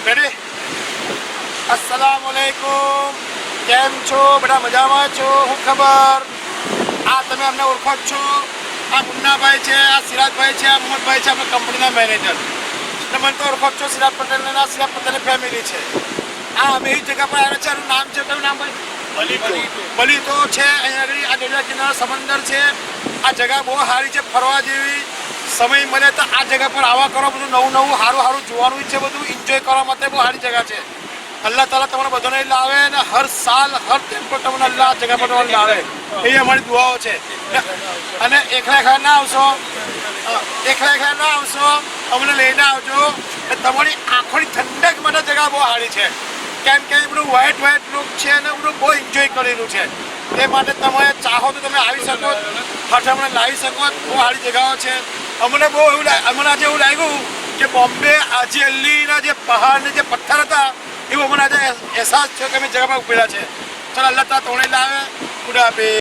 Ready? अस्सलामुअलैकुम, કેમ છો બધા? મજામાં છો? શું ખબર? આ તમે અમને ઓળખો જ છો? આ મુન્નાભાઈ છે, આ સિરાજભાઈ છે, આ મોહનભાઈ છે, આપણા કંપનીના મેનેજર. મને તો ઓળખો જ છો, સિરાજ પટેલ ને સિરાજ પટેલની ફેમિલી છે. આ અમે એ જગ્યા પર આવ્યા છે. આનું નામ છે, કયું નામ ભાઈ? બલીતો છે. અહીંયા આગળ આ દરિયા કિનારો સમંદર છે. આ જગ્યા બહુ સારી છે, ફરવા જેવી. સમય મળે તો આ જગ્યા પર આવા કરો, બધું નવું નવું સારું જોવાનું છે, બધું એન્જોય કરવા માટે બહુ સારી જગ્યા છે. અલ્લાહ તાલા તમને બધાને લાવે ને હર સાલ હર ટેમ્પો તમને અલ્લાહ આ જગ્યા પર તમને લાવે, એ અમારી દુઆઓ છે. અને એકલા ના આવશો, એકલા ના આવશો, અમને લઈને આવજો. તમારી આંખોની ઠંડક માટે જગ્યા બહુ સારી છે, કેમ કે બધું વ્હાઈટ લુક છે અને બધું બહુ એન્જોય કરેલું છે. તે માટે તમે ચાહો તો તમે આવી શકો, હાથે અમને લાવી શકો. બહુ સારી જગ્યાઓ છે. અમને બહુ એવું આજે એવું લાગ્યું કે બોમ્બે આજે અલ્લીના જે પહાડના જે પથ્થર હતા એવું મને આજે અહેસાસ થયો કે અમે જગ્યા પર ઉભેલા છે. ચાલો અલ્લાહ તાલા તોડે લાવે. ખુદા હાફિઝ.